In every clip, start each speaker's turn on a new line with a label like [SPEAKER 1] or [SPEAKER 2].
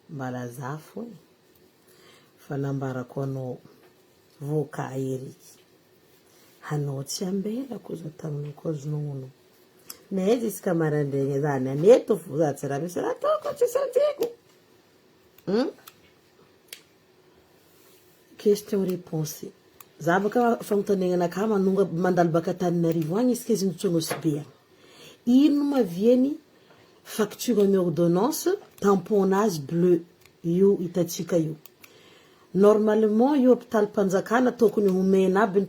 [SPEAKER 1] Mbalaza foi. Fanambarako anao voka Eriky. Hanao tsy ambela koza taminao koa zonono. Ne jusqu'à marandegny zany aneto za tsy raha misy raha ataoko tsy santiko. Question réponse. Za baka fanontaniana anakah manonga mandalo baka Antananarivo agny izy k'izy nitsonosy be. Ino ma vieny facture en ordonnance tamponnage bleu io itatsika io. Normalement io hôpital Panjakana tokony homena aby ny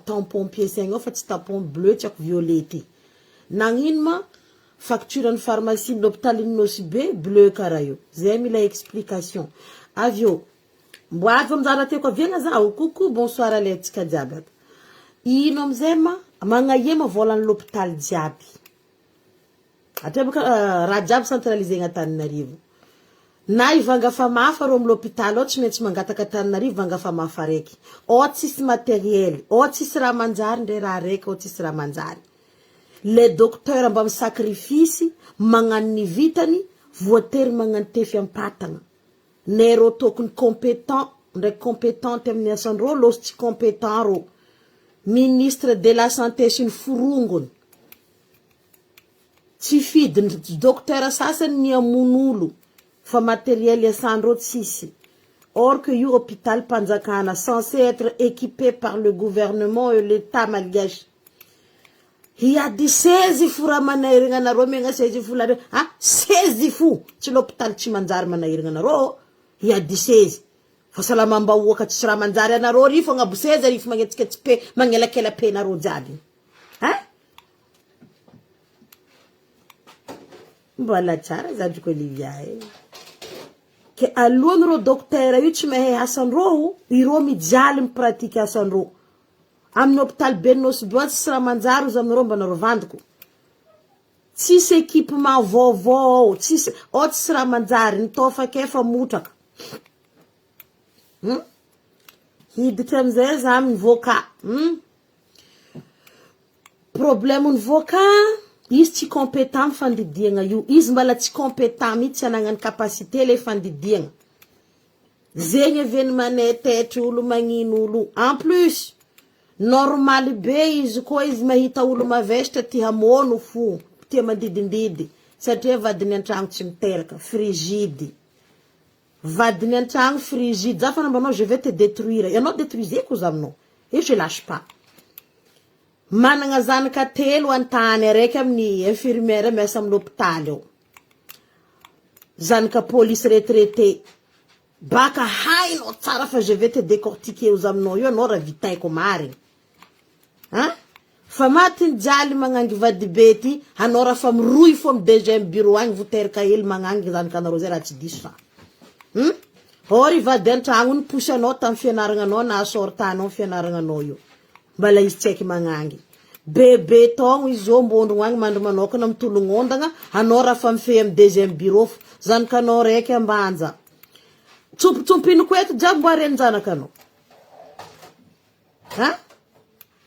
[SPEAKER 1] tampon ampiasaigna ao fa tsy tampon bleu tsy ako violet. Nagnino ma facture ny pharmacie ny hôpital Nosy be bleu karaha io. Zay mila explication. Avio mbo avy amizara teko aviagna zaho. Coucou, bonsoir alaitsika jiaby. Ino amizay ma magnaie ma volan'ny l'hôpital jiaby. Atria baka raha jiaby centralisé Antananarivo. Na ivanga fa mafa ro amin'ny l'hôpital ao tsy maintsy mangataka Antananarivo vanga fa mafa raiky. O tsisy matériel, o tsisy raha manjary ndre raha raiky, o tsisy raha manjary. Le docteur mba sacrifice magnano ny vitany voatery magnano tefy ampatagna. Nero tokony compétent ndraiky compétente amin'ny asandro losy tsy compétent ro. Ministre de la santé sy ny forongony. Tsy fidiny docteur sasany ny amon'olo fa matériel asandro tsisy. Or que io hôpital Panjakana censé être équipé par le gouvernement et l'État malgache. Il y a des 16 fous manahirigna naro megna 16 fou la 16 fou tsy l'hôpital tsy manjary manahirigna naro. Il y a des 16 fa salamambahoaka tsy raha manjary anaro ry fo agnabo 16 ry fo magnetsiketsy magnelakela pe naro jiaby. Mbola tsara zadriko Olivia ke alohany ro docteur io tsy mahay asandro iro mijaly mipratika asandro. Amin'ny hôpital Nosy be tsy raha manjary ozy aminareo mbanareo vandiko. Tsisy équipement vaovao, tsisy tsisy raha manjary nitofaka efa motraka. Hiditra amizay za amin'ny voka. Problème ny voka izy tsy compétent amin'ny fandidiagna io. Izy mbala tsy compétent mihitsy anagnany capacité le fandidiagna. Zegny aveny manetetry olo magnino olo. En plus normal be izy koa izy mahita olo mavestra tia hamono fo, tia mandidindidy satria vadiny antragno tsy miteraka, frigide. Vadiny antragno frigide. Za fa nambanao je vais te détruire. Ianao détruisez koza aminao. Et je lâche pas. Managna zanaka telo antany araiky amin'ny infirmière miasa amin'ny hôpital ao. Zanaka police retraité. Baka hainao tsara fa je vais te décortiquer ozy aminao io anao raha vitaiko marigny. Fa matiny jaly magnangy vadibety anao raha fa miroy fo amin'ny deuxième bureau agny voteraka hely magnangy zanaka anareo zay raha tsy diso fa. Or ivady antragno ny posy anao tamin'ny fianaragna anao na sortanao amin'ny fianaragna anao io. Mbala izy tsy haiko magnangy. Bebe togno izy o mbondrogno agny mandro manokana mitolongondagna anao raha fa mifehy amin'ny deuxième bureau zanaka anao raiky ambanja. Tsompiniko eto jiaby mbo areny zanaka anao.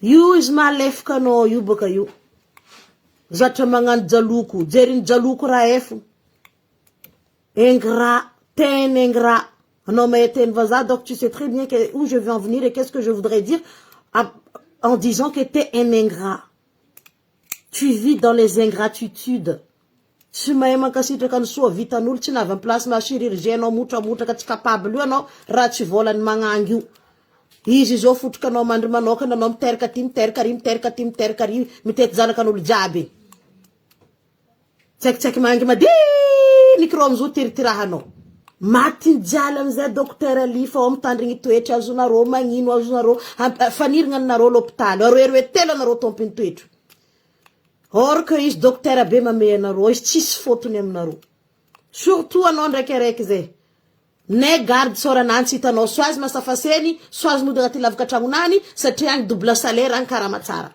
[SPEAKER 1] Io izy malefaka anao io boka io. Zatra magnano jaloko. Jeriny jaloko raha efo. Ingrat. Ten ingrat. Anao maheteny vazaha donc tu sais très bien où je vais en venir et qu'est-ce que je voudrais dire en disant que t'es un ingrat. Tu vis dans les ingratitudes. Tsy mahay mankasitraka ny soa vitan'olo tsy navy amin'ny place chirurgien anao motramotraka tsy capable io anao raha tsy volany magnangy io. Izy zao fotroka anao mandry manokana anao miteraka ty miteraka ry miteraka ty miteraka ry mitety zanakan'olo jiaby. Tsaiky mangy madiniky ro amizao tiritirahanao. Matiny jaly amizay docteur alifa ao mitandrigny toetra azonareo magnino azonareo fanirigna anareo l'hôpital. Aroeroe telo anareo tompiny toetra. Or que izy docteur be mamey anareo izy tsisy fotony aminareo. Surtout anao ndraiky araiky zay. Ne garde soranany tsy hitanao soazy masafaseny, soazy mody agnaty lavaka tragnonany satria agny double salaire agny karama tsara.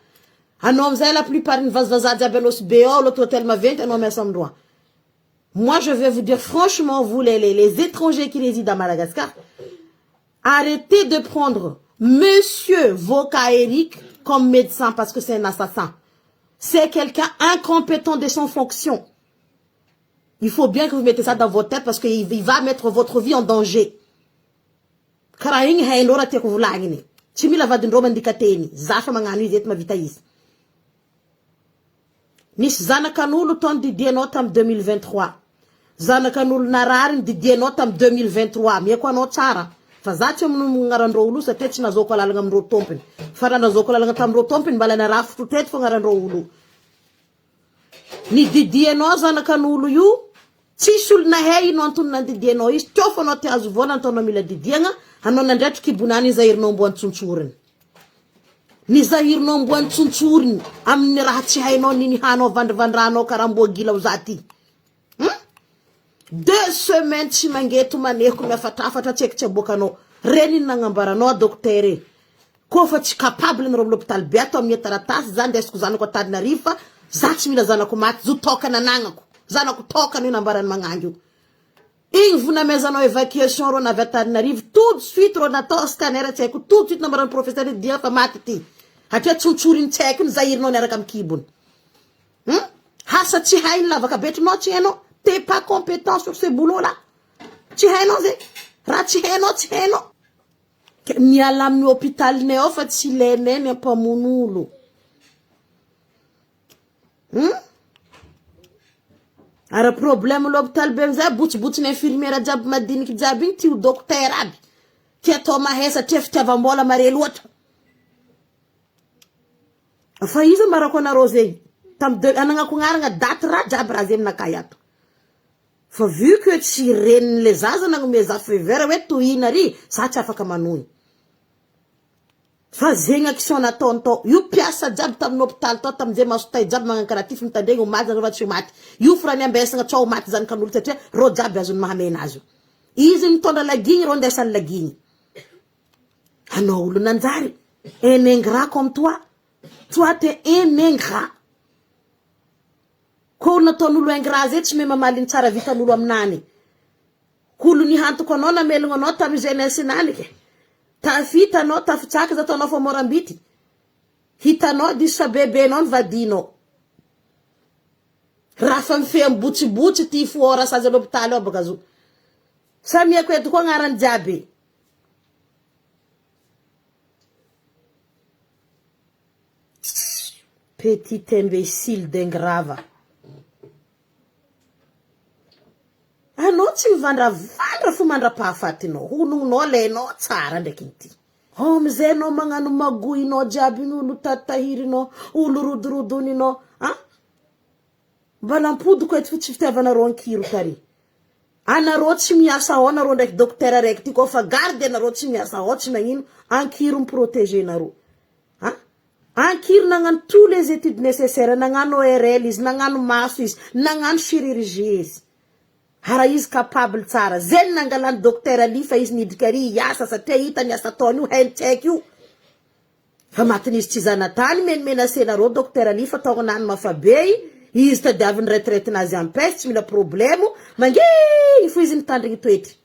[SPEAKER 1] Anao amizay la plupart ny vazaza jiaby Nosy be ao l'autre hôtel maventy anao miasa amindroa. Moi je vais vous dire franchement vous les étrangers qui résident à Madagascar, arrêtez de prendre Monsieur Voka Erick comme médecin parce que c'est un assassin. C'est quelqu'un incompétent de son fonction. Il faut bien que vous mettez ça dans votre tête parce qu'il va mettre votre vie en danger. Karaing hainora te kuvulangini. Chimila vadindroma ndikateni. Zafa manganu izet mavita is. Nis zanakanulu ton didienot am 2023. Zanakanulu nararin didienot am 2023. Miekwa no tsara. Fazache mngarandro ulu sa teti na zoko lalanga mro tompin. Farana zoko lalanga tamro tompin bala na rafu teti fo ngarandro ulu. Ni didienot zanakanulu yu. Tisul na hei no antun na didienot is. Tiofo no te azuvona antono mila didienga. Hanon nandretu kibunani zair no mbuan tsunchurin. Ni zair no mbuan tsunchurin. Amni rahachi haino nini hano vandrano karambo gila uzati. 2 semaines si mangetu maneku mefatafata chekche bokano. Reni nangambara no doktere. Kofa chi capable na l'hôpital beato amni taratas zande eskuzano ko tadna rifa. Zachi mila zana ko mat zutoka na nangako. Zana ko toka ni nambara manganju. Ing vuna meza no évacuation ro na veterinarive tout de suite ro na to scanner check tout de suite na maran professeur de dia fa matiti hatia chuchurin check n zair no nera kam kibun hasa chi hain la vaka bet no cheno t'es pas compétent sur ce boulot là chi hain no ze ra chi heno ni alam ni hôpital ne ofa chi lene ne pa munulu Ara problème l'hôpital benza buti na infirmière jab madini ki jabin ti docteur abi ke to ma hesa tefta vambola mare lota fa iza marako na rosé tam de ananga ko ngara nga datra jab razem na kayato fa vu que ti ren les azana ngo meza fevera wetu inari sa cha faka manuni fa zenga kisona tonto yu piasa jab tam l'hôpital to tam jema stay jab mga karatif mtandego maza ro chumati yu frani ambesa nga chow mat zan kanul tete ro jab azun mahamenazo izin tonda la gini ro ndesan la gini ano ulu nanzari un ingrat comme toi t'es un ingrat ko na tonulu ingrat zet me mamalin tsara vitanulu amnani kulu ni hantu kono na melungo no tam jeunesse nani ke ta fita no ta fitsaka za tono fo morambiti hitano di sa bebe non vadino rafa mfem buti ti fuora sa l'hôpital bagazu samia kwetu ko ngaran jabe petit imbécile d'ingrava Anoti vandra fumandra pa fatino hunung no le no tsara ndekinti mzeno manganu magui no jabi no tatahiri no ulurudruduni no balampudu ko etfifte vana ronkiru kari ana rotsi miasa ona ro ndek docteur rekti ko fa garde na rotsi miasa hotsi mangino ankiru protéger na ro ankir nangan tous les études nécessaires nangan ORL nangan masus nangan chirurgie hara is capable tsara zen nangalan docteur ali fa is nidikari yasa sa te ita nyasa tonu hen check you fa matinis tizana tani men sena ro docteur ali fa togonan mafabei is ta davin retraite na zampes mila problemo mangi ifu izin tandring toeti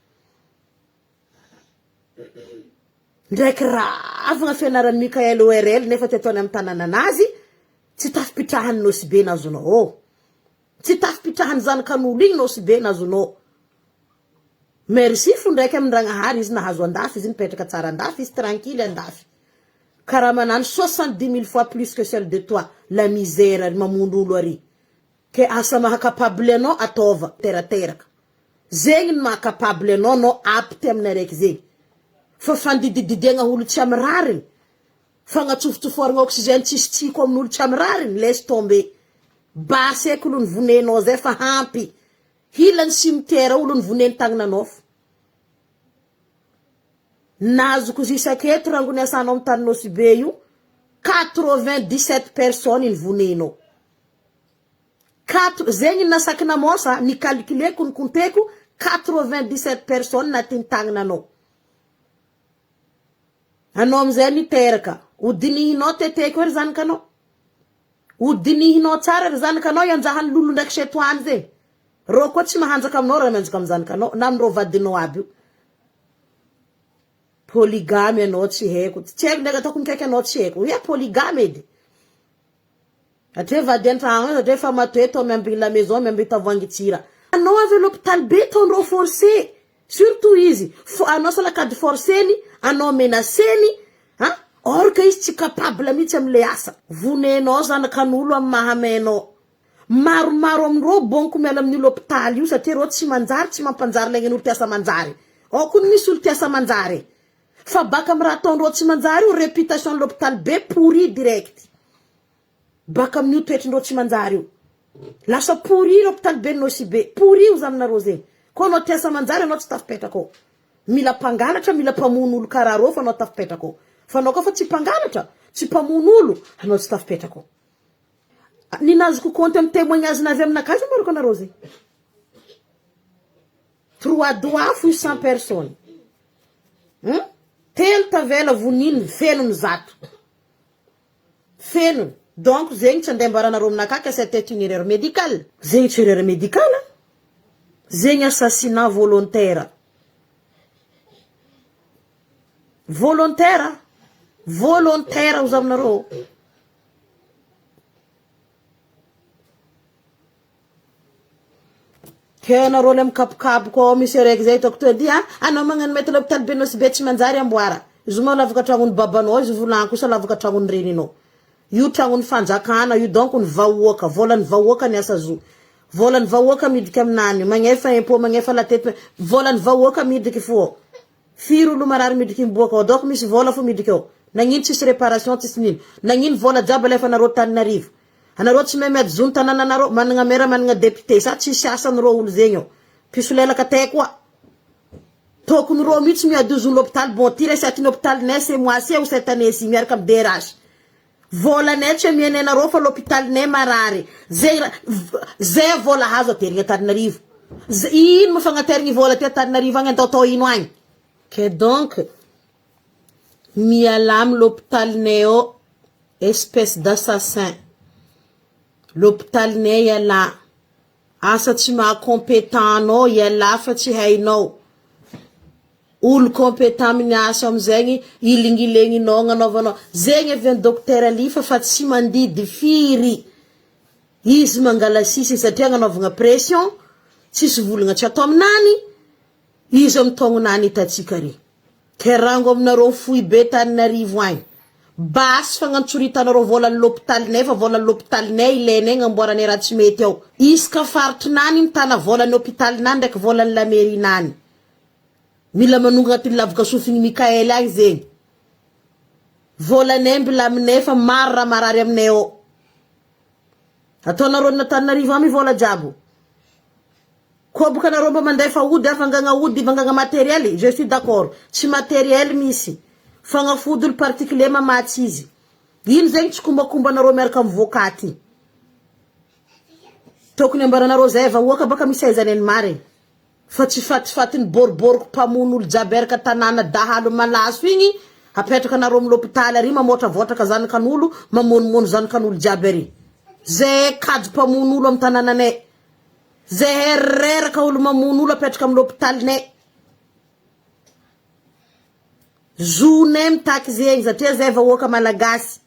[SPEAKER 1] ndrek ravagna fianaran Mikael ORL nefa tetone am tanana nazi tsy tafipitrahan no sibe nazono tsy tafipitrahan zanakan'olo igny no sibe nazono merci fo ndraiky amin-dragnahary izy nahazo andafy izy nipetraka tsara andafy izy tranquille andafy karaha manano 70 000 fois plus que celle de toi la misère mamono olo ary ke asa mahakapable anao atova terateraka zegny no mahakapable anao no apte aminaraiky zegny fa fandidididiagna olo tsy amy rariny fagnatsofotsofôragna oxygène tsisy tsiko amin'olo tsy amy rariny laisse tomber baseky olo nivonenao zay fa hampy hilany cimetière olo nivoneny tagnananao nazoko zisaketo rangony asanao amy taninao sibe io 97 personnes nivonenao zegny nasakina mosa ni calculeko ny konteko 97 personnes natiny tagnananao anao amizay niteraka odinihinao teteko ry zanakanao odinihinao tsara ry zanakanao ianjahany lolo ndraiky setoany zay ro koa tsy mahanjaka aminao raha mianjaka amy zanakanao na amiro vadinao aby io polygame anao tsy haiko tsy haiko ndraiky ataoko mikaiky anao tsy haiko ia polygame edy atre vady antragno atre fa matoeto miamby la maison miamby tavoangy tsira anao avy l'hôpital be tondro forcé surtout izy anao salakady forcény anao menacény hein or que izy tsy capable mihitsy am'le asa vonenao zanakan'olo amy mahamenao maromaro amindreo bonko miala amin'ny l'hôpital io satria reo tsy manjary tsy mampanjary lagnen'olo tiasa manjary kony misy olo tiasa manjary fa baka amy raha ataondreo tsy manjary io réputation l'hôpital be pourri direct baka amin'io toetrindreo tsy manjary io lasa pourri l'hôpital be nosy be pourri ozy aminareo zegny ko anao tiasa manjary anao tsy tafipetraka ao mila mpangalatra mila mpamono olo karaha reo fa anao tafipetraka ao fa anao koa fa tsy mpangalatra tsy mpamono olo anao tsy tafipetraka ao ninazoko compte amy témoignage navy aminakazy maroko anareo zegny 3 doigts fo 100 personnes telo tavela voniny fenony zato fenony donc zegny tsy andeha ambaranareo aminakaka c'était une erreur médicale zegny tsy erreur médicale zegny assassinat volontaire volontaire ozy aminareo ke anareo le mikapokapoko ao misy araiky zay toko toa dia anao magnano mety l'hôpital be nosy be tsy manjary amboara izy mo lavaka tragnony babanao izy volagny kosa lavaka tragnony reninao io tragnony fanjakana io donc ny vahoaka volany vahoaka ny asa zo volany vahoaka midika aminany magnefa impôt magnefa la tête volany vahoaka midika fo firy olo marary midika imboaka ao donc misy vola fo midika ao nagnino tsisy réparation tsisy nino nagnino vola jiaby alefa anareo Tananarivo anareo tsy memedy zony tanana anareo managna maire managna député sa tsisy asan'reo olo zegny ao piso lelaka te koa tokony reo mihitsy miadozony l'hôpital bon tire setiny hôpital nay c'est moi c'est ou cette année ci miaraka amy DRH vola nay tsy miene anareo fa l'hôpital nay marary zay vola hazo aterigna Tananarivo ino mafagnaterigny vola ty Tananarivo agny atao ino agny que donc mialamy l'hôpital nay ao espèce d'assassin l'hôpital nay iala asa tsy maha compétent anao iala fa tsy hainao olo compétent amin'ny asa amizegny ilingilengninao gnanaovanao zegny avy any docteur alifa fa tsy mandidy firy izy mangala sisy satria gnanaovagna pression tsisy volagna tsy atao aminany izy amy tognonany hitatsika re ke rango aminareo foy be Tananarivo agny basy fagnantsoritanareo volan'ny l'hôpital nay fa volan'ny l'hôpital nay ilainay gnamboarany raha tsy mety ao isaka faritrinany mitana volan'ny hôpital nany ndraiky volan'ny la mairie nany mila manonga agnatin'ny lavaka sofiny Mikaely agny zegny volanay mbila aminay fa maro raha marary aminay ao ataonareo na Tananarivo amy vola jiabo ko boka anareo mba mandefa ody afangagna ody vangagna matériel je suis d'accord tsy matériel misy fagnafody olo particulier mamatsy izy ino zegny tsy kombakombanareo miaraka amy vokaty tokony ambaranareo zay vahoaka baka misy aizany any mare fa tsy fatifatiny boriboriko mpamono olo jiaby eraka tanàna dahalo malaso igny apetraka anareo amy l'hôpital ary mamotravotraka zanakan'olo mamonomono zanakan'olo jiaby ary zay kajy mpamono olo amy tanànanay zay reraka olo mamono olo apetraka amy l'hôpital nay zonay mitaky zegny satria zay vahoaka malagasy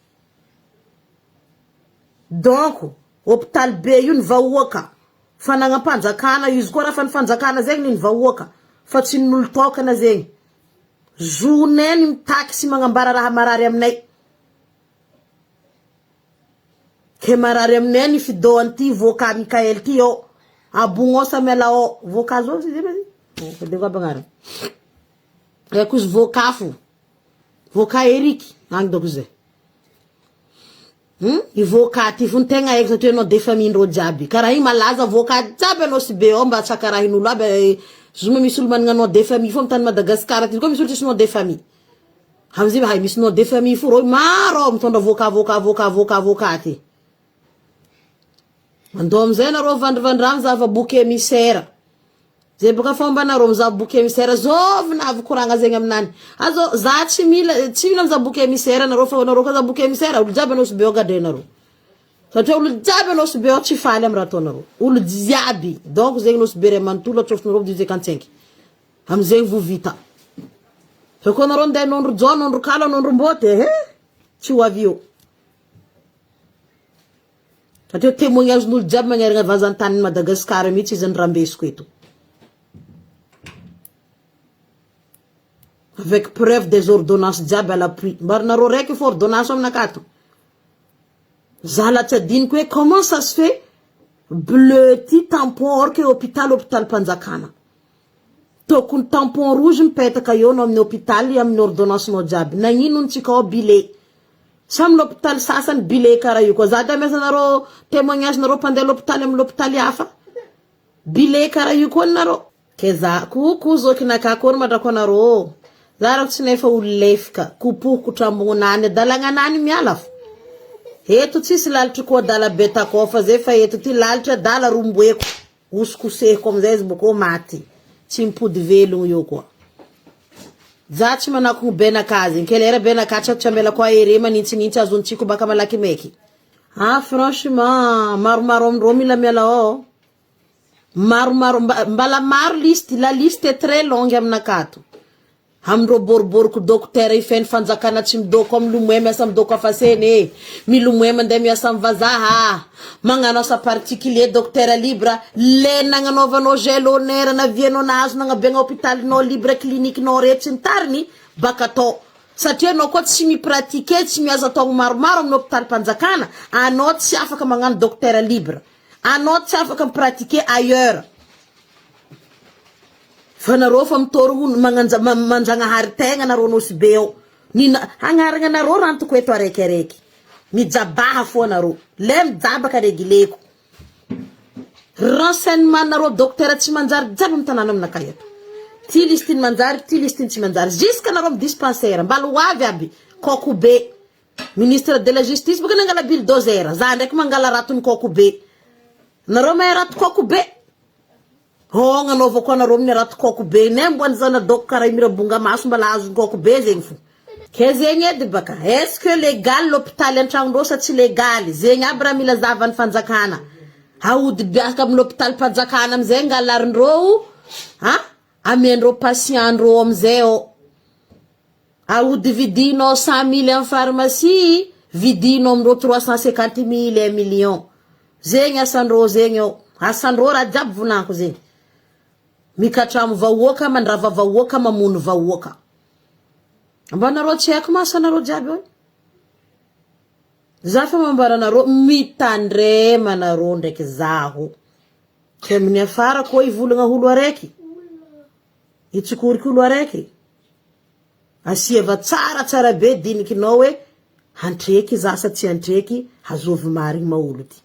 [SPEAKER 1] donc hôpital be io ny vahoaka fanagna-mpanjakana izy koa raha fa ny fanjakana zegny ny vahoaka fa tsy n'olo tokana zegny zonay ny mitaky sy magnambara raha marary aminay ke marary aminay ny fidohany ty voka Mikaely ty ao abogno samela ao voka zao si zay de bagnara kozy voka fo voka Eriky agny doko zay i voka ty fo tegna eky satria anao de famille ndreo jiaby karaha igny malaza voka jiaby anao sy be ao mba tsakarahin'olo aby zoma misy olo managna nom de famille fo amy tany Madagascar ty koa misy olo tsisy nom de famille amizay hay misy nom de famille fo reo maro ao mitondra voka ty andao amizay nareo vandrivandrano zava bouc émissaire zay boka fomba nareo mizaha bouc émissaire zovinavy koragna zegny aminany azo za tsy mila mizaha bouc émissaire nareo fa nareo koa za bouc émissaire olo jiaby anao sy be ao gadrenareo satria olo jiaby anao sy be ao tsy faly amy raha ataonareo olo jiaby donc zegny anao sy be ray manontolo atsofinareo 1855 amizegny vo vita fa koa nareo ndeha nondro jo nondro kala nondro mboty tsy ho avy eo Satria témoignage n'olo jiaby magnerigna vazan-tany Madagasikara mihitsy izy ny rambesiko eto. Avec preuve des ordonnances jiaby à l'appui. Mbarinareo raiky fa ordonnance aminakato. Za la tsy adiniko hoe comment ça se fait bleu ty tampon or que hôpital Panjakana. Tokony tampon rouge mipetaka eo no amin'ny hôpitaly amin'ny ordonnance no jiaby. Nagnino ny tsika bilé. Samy l'hôpital sasany bilé kara io koa. Za da mesanareo témoignage nareo pandeha l'hôpital amin'ny l'hôpital hafa. Bilé kara io koa nareo. Ke za kuku zo kinaka koa madrako nareo. Zara tsy nefa ulefka kupuku tambonany dalagnanany mialaf. Eto tsisy lalitra koa dala beta kofa zay fa eto ty lalitra dala romboeko. Uskoseko amizay izy boko maty. Tsy mipody velogno io koa. Za tsy manako benakazy. Kelera benakazy tsy ambela koa ere manintsinintsy azontsiko baka malaky meky. Ah franchement maromaro amindreo mila miala o. Maromaro mbala maro liste. La liste est très longue aminakato. Amro boriboriko dokotera ifeny fanjakana tsy midoko am lomoe miasa midoko afaseny milomoe mandeha miasa am vazaha magnano asa particulier dokotera libre le nagnanaovanao gel honneur na vienao nahazo nagnabiagna hôpitalinao libre cliniquenao rehetra ny tariny baka atao satria anao koa tsy mipratike tsy miasa tao maromaro amin'ny hôpital Panjakana anao tsy afaka magnano dokotera libre anao tsy afaka mipratike ailleurs. Fanareo fa mitorogno manjanahary tegna nareo nosy be ao. Hagnaragna nareo rantoko eto araiky. Mijabaha fo nareo. Le mijabaka regileko. Renseignement nareo dokotera tsy manjary jiaby mitanana aminaka eto. Ty listiny manjary, ty listiny tsy manjary. Jusqu'à nareo dispensaire. Mbalo avy aby. Koko be. Ministre de la Justice baka nangala bulldozer. Za ndraiky mangala ratony koko be. Nareo may rato koko be. Oh, nganova koa nareo amin'ny rato koko be nembo zana dok kara mirabonga maso mbala azo koko be zegny fo. Ke zegny edy baka. Est-ce que légal l'hôpital antragno sa tsy légal? Zegny aby raha mila zavan'ny fanjakana. Aody biaka amin'ny l'hôpital Panjakana amizay ngalarindreo, amendreo patientndreo amizay o. Aody vidinao 100 000 en pharmacie, vidinao amindreo 350 000 1 million. Zegny asandreo zegny o. Asandreo raha jiaby vonako zegny. Mikatramo vahoaka mandrava vahoaka mamono vahoaka. Ambanareo tsy haiko masanareo jiaby o. Za fa mambara nareo mitandrema nareo ndraiky zaho. Ke amin'ny afara koa ivolagna olo araiky. Itsikoriky olo araiky. Asiava tsara be dinikinao hoe antreky za sa tsy antreky hazovy marigny maolo ty.